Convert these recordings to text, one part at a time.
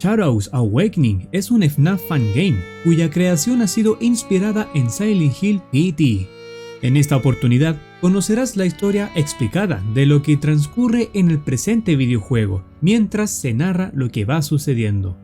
Shadows Awakening es un FNAF fangame cuya creación ha sido inspirada en Silent Hill PT. En esta oportunidad conocerás la historia explicada de lo que transcurre en el presente videojuego, mientras se narra lo que va sucediendo.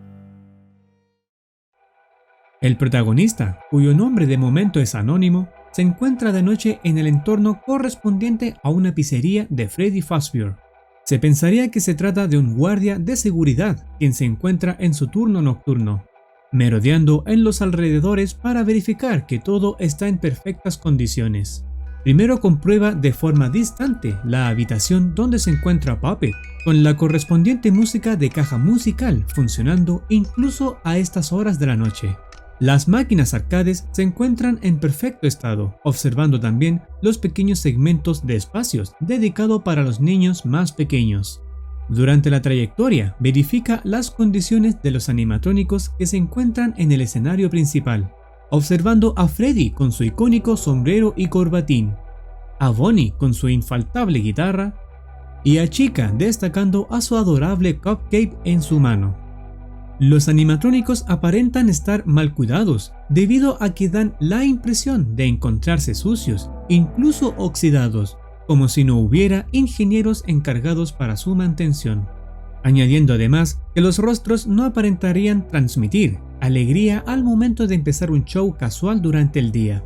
El protagonista, cuyo nombre de momento es anónimo, se encuentra de noche en el entorno correspondiente a una pizzería de Freddy Fazbear. Se pensaría que se trata de un guardia de seguridad quien se encuentra en su turno nocturno, merodeando en los alrededores para verificar que todo está en perfectas condiciones. Primero comprueba de forma distante la habitación donde se encuentra Puppet, con la correspondiente música de caja musical funcionando incluso a estas horas de la noche. Las máquinas arcades se encuentran en perfecto estado, observando también los pequeños segmentos de espacios dedicados para los niños más pequeños. Durante la trayectoria, verifica las condiciones de los animatrónicos que se encuentran en el escenario principal, observando a Freddy con su icónico sombrero y corbatín, a Bonnie con su infaltable guitarra y a Chica destacando a su adorable cupcake en su mano. Los animatrónicos aparentan estar mal cuidados debido a que dan la impresión de encontrarse sucios, incluso oxidados, como si no hubiera ingenieros encargados para su mantención, añadiendo además que los rostros no aparentarían transmitir alegría al momento de empezar un show casual durante el día.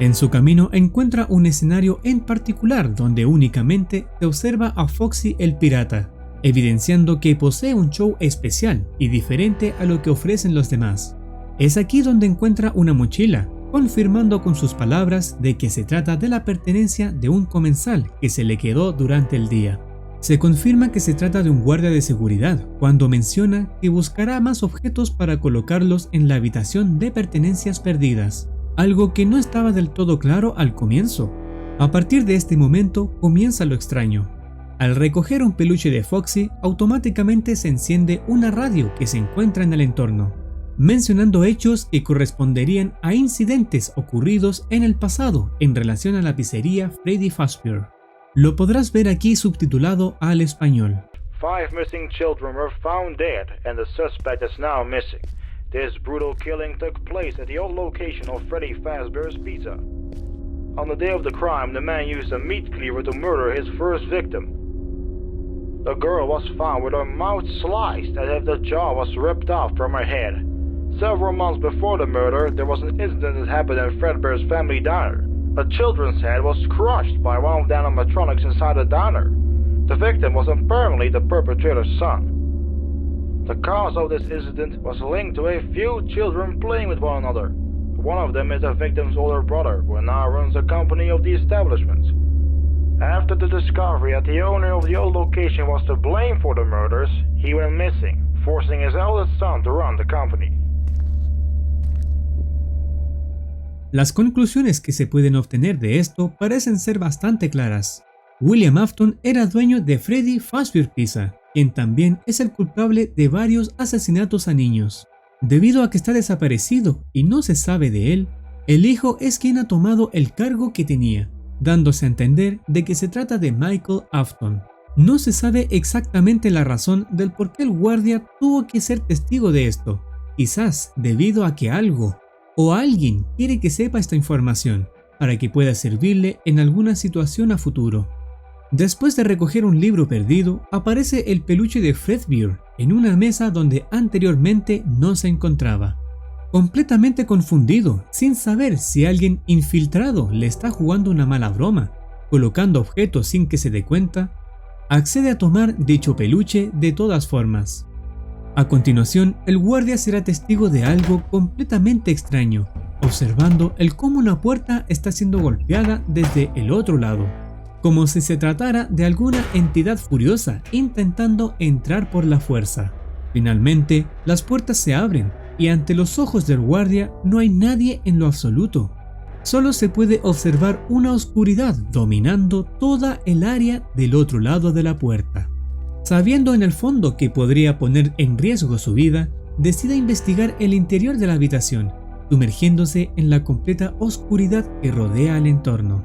En su camino encuentra un escenario en particular donde únicamente se observa a Foxy el pirata, evidenciando que posee un show especial y diferente a lo que ofrecen los demás. Es aquí donde encuentra una mochila, confirmando con sus palabras de que se trata de la pertenencia de un comensal que se le quedó durante el día. Se confirma que se trata de un guardia de seguridad cuando menciona que buscará más objetos para colocarlos en la habitación de pertenencias perdidas, algo que no estaba del todo claro al comienzo. A partir de este momento comienza lo extraño. Al recoger un peluche de Foxy, automáticamente se enciende una radio que se encuentra en el entorno, mencionando hechos que corresponderían a incidentes ocurridos en el pasado en relación a la pizzería Freddy Fazbear. Lo podrás ver aquí subtitulado al español. 5 missing children were found dead and the suspect is now missing. This brutal killing took place at the old location of Freddy Fazbear's Pizza. On the day of the crime, the man used a meat cleaver to murder his first victim. The girl was found with her mouth sliced as if the jaw was ripped off from her head. Several months before the murder, there was an incident that happened in Fredbear's family diner. A children's head was crushed by one of the animatronics inside the diner. The victim was apparently the perpetrator's son. The cause of this incident was linked to a few children playing with one another. One of them is the victim's older brother, who now runs the company of the establishment. After the discovery that the owner of the old location was to blame for the murders, he went missing, forcing his eldest son to run the company. Las conclusiones que se pueden obtener de esto parecen ser bastante claras. William Afton era dueño de Freddy Fazbear Pizza, quien también es el culpable de varios asesinatos a niños. Debido a que está desaparecido y no se sabe de él, el hijo es quien ha tomado el cargo que tenía, dándose a entender de que se trata de Michael Afton. No se sabe exactamente la razón del por qué el guardia tuvo que ser testigo de esto, quizás debido a que algo o alguien quiere que sepa esta información para que pueda servirle en alguna situación a futuro. Después de recoger un libro perdido, aparece el peluche de Fredbear en una mesa donde anteriormente no se encontraba. Completamente confundido, sin saber si alguien infiltrado le está jugando una mala broma, colocando objetos sin que se dé cuenta, accede a tomar dicho peluche de todas formas. A continuación, el guardia será testigo de algo completamente extraño, observando el cómo una puerta está siendo golpeada desde el otro lado, como si se tratara de alguna entidad furiosa intentando entrar por la fuerza. Finalmente, las puertas se abren y ante los ojos del guardia no hay nadie en lo absoluto. Solo se puede observar una oscuridad dominando toda el área del otro lado de la puerta. Sabiendo en el fondo que podría poner en riesgo su vida, decide investigar el interior de la habitación, sumergiéndose en la completa oscuridad que rodea el entorno.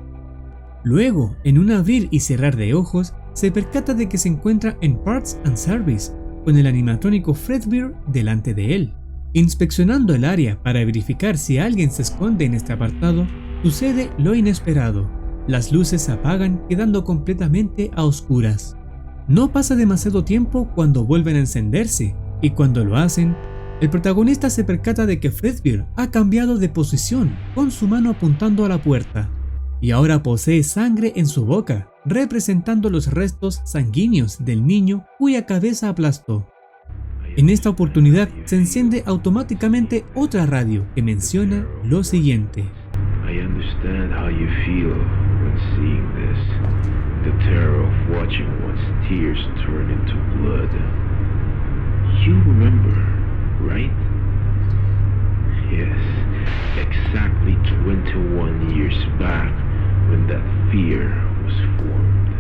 Luego, en un abrir y cerrar de ojos, se percata de que se encuentra en Parts and Service, con el animatrónico Fredbear delante de él. Inspeccionando el área para verificar si alguien se esconde en este apartado, sucede lo inesperado. Las luces se apagan quedando completamente a oscuras. No pasa demasiado tiempo cuando vuelven a encenderse, y cuando lo hacen, el protagonista se percata de que Fredbear ha cambiado de posición con su mano apuntando a la puerta, y ahora posee sangre en su boca, representando los restos sanguíneos del niño cuya cabeza aplastó. En esta oportunidad se enciende automáticamente otra radio que menciona lo siguiente. I understand how you feel when seeing this. The terror of watching one's tears turn into blood. You remember, right? Yes, exactly 21 years back when that fear was formed.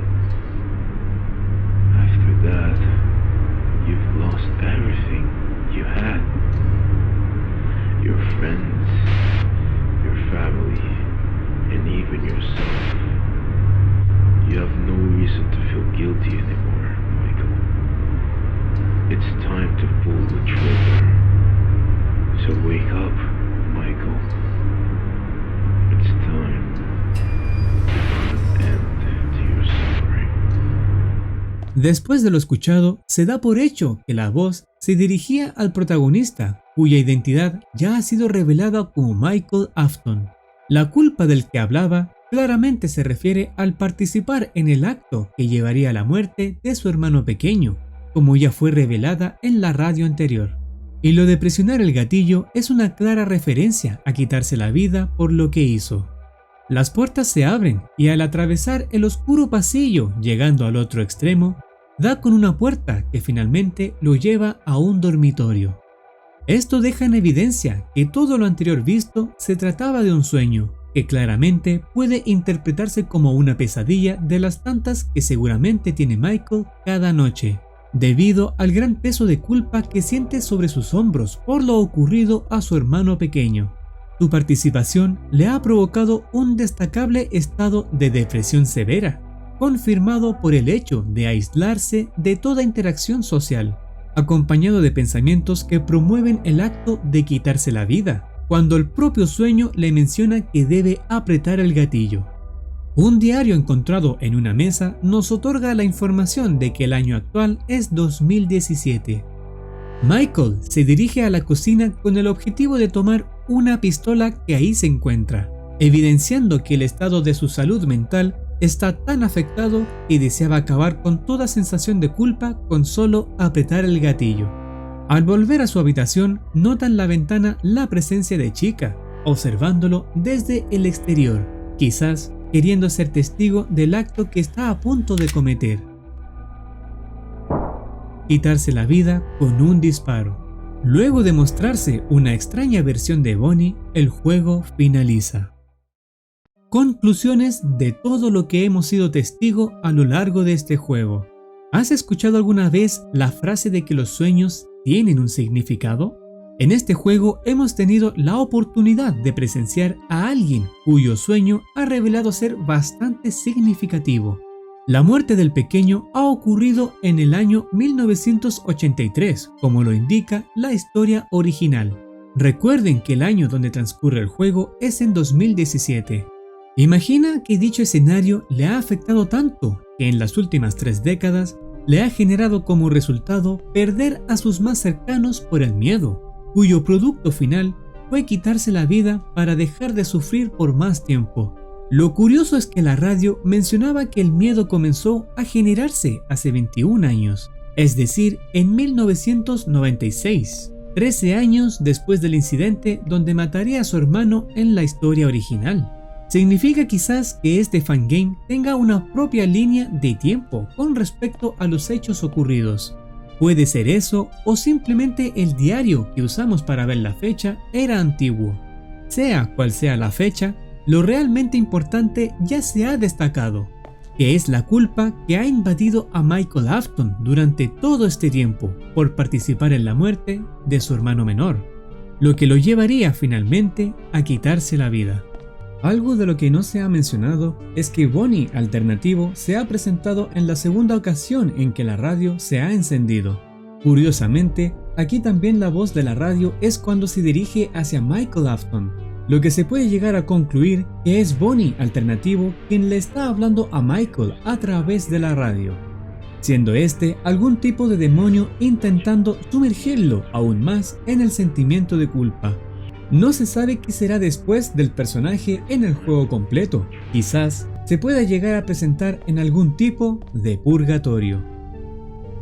After that, you've lost everything you had. Your friends, your family, and even yourself. You have no reason to feel guilty anymore, Michael. It's time to pull the trigger. So wake up, Michael. It's time to put an end to your suffering. Después de lo escuchado, se da por hecho que la voz se dirigía al protagonista, cuya identidad ya ha sido revelada como Michael Afton. La culpa del que hablaba claramente se refiere al participar en el acto que llevaría a la muerte de su hermano pequeño, como ya fue revelada en la radio anterior. Y lo de presionar el gatillo es una clara referencia a quitarse la vida por lo que hizo. Las puertas se abren y al atravesar el oscuro pasillo llegando al otro extremo, da con una puerta que finalmente lo lleva a un dormitorio. Esto deja en evidencia que todo lo anterior visto se trataba de un sueño, que claramente puede interpretarse como una pesadilla de las tantas que seguramente tiene Michael cada noche, debido al gran peso de culpa que siente sobre sus hombros por lo ocurrido a su hermano pequeño. Su participación le ha provocado un destacable estado de depresión severa, confirmado por el hecho de aislarse de toda interacción social, acompañado de pensamientos que promueven el acto de quitarse la vida, cuando el propio sueño le menciona que debe apretar el gatillo. Un diario encontrado en una mesa nos otorga la información de que el año actual es 2017. Michael se dirige a la cocina con el objetivo de tomar una pistola que ahí se encuentra, evidenciando que el estado de su salud mental está tan afectado que deseaba acabar con toda sensación de culpa con solo apretar el gatillo. Al volver a su habitación, nota en la ventana la presencia de Chica, observándolo desde el exterior, quizás queriendo ser testigo del acto que está a punto de cometer. Quitarse la vida con un disparo. Luego de mostrarse una extraña versión de Bonnie, el juego finaliza. Conclusiones de todo lo que hemos sido testigo a lo largo de este juego. ¿Has escuchado alguna vez la frase de que los sueños tienen un significado? En este juego hemos tenido la oportunidad de presenciar a alguien cuyo sueño ha revelado ser bastante significativo. La muerte del pequeño ha ocurrido en el año 1983, como lo indica la historia original. Recuerden que el año donde transcurre el juego es en 2017. Imagina que dicho escenario le ha afectado tanto que en las últimas 3 décadas le ha generado como resultado perder a sus más cercanos por el miedo, cuyo producto final fue quitarse la vida para dejar de sufrir por más tiempo. Lo curioso es que la radio mencionaba que el miedo comenzó a generarse hace 21 años, es decir, en 1996, 13 años después del incidente donde mataría a su hermano en la historia original. Significa quizás que este fangame tenga una propia línea de tiempo con respecto a los hechos ocurridos. Puede ser eso o simplemente el diario que usamos para ver la fecha era antiguo. Sea cual sea la fecha, lo realmente importante ya se ha destacado, que es la culpa que ha invadido a Michael Afton durante todo este tiempo por participar en la muerte de su hermano menor, lo que lo llevaría finalmente a quitarse la vida. Algo de lo que no se ha mencionado es que Bonnie Alternativo se ha presentado en la segunda ocasión en que la radio se ha encendido. Curiosamente, aquí también la voz de la radio es cuando se dirige hacia Michael Afton, lo que se puede llegar a concluir que es Bonnie alternativo quien le está hablando a Michael a través de la radio, siendo este algún tipo de demonio intentando sumergirlo aún más en el sentimiento de culpa. No se sabe qué será después del personaje en el juego completo, quizás se pueda llegar a presentar en algún tipo de purgatorio.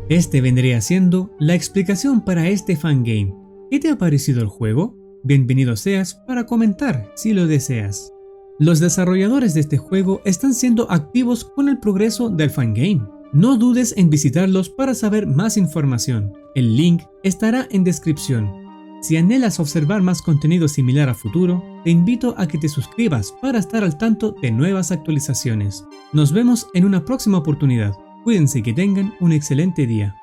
Este vendría siendo la explicación para este fangame. ¿Qué te ha parecido el juego? Bienvenido seas para comentar si lo deseas. Los desarrolladores de este juego están siendo activos con el progreso del fangame. No dudes en visitarlos para saber más información. El link estará en descripción. Si anhelas observar más contenido similar a futuro, te invito a que te suscribas para estar al tanto de nuevas actualizaciones. Nos vemos en una próxima oportunidad. Cuídense y que tengan un excelente día.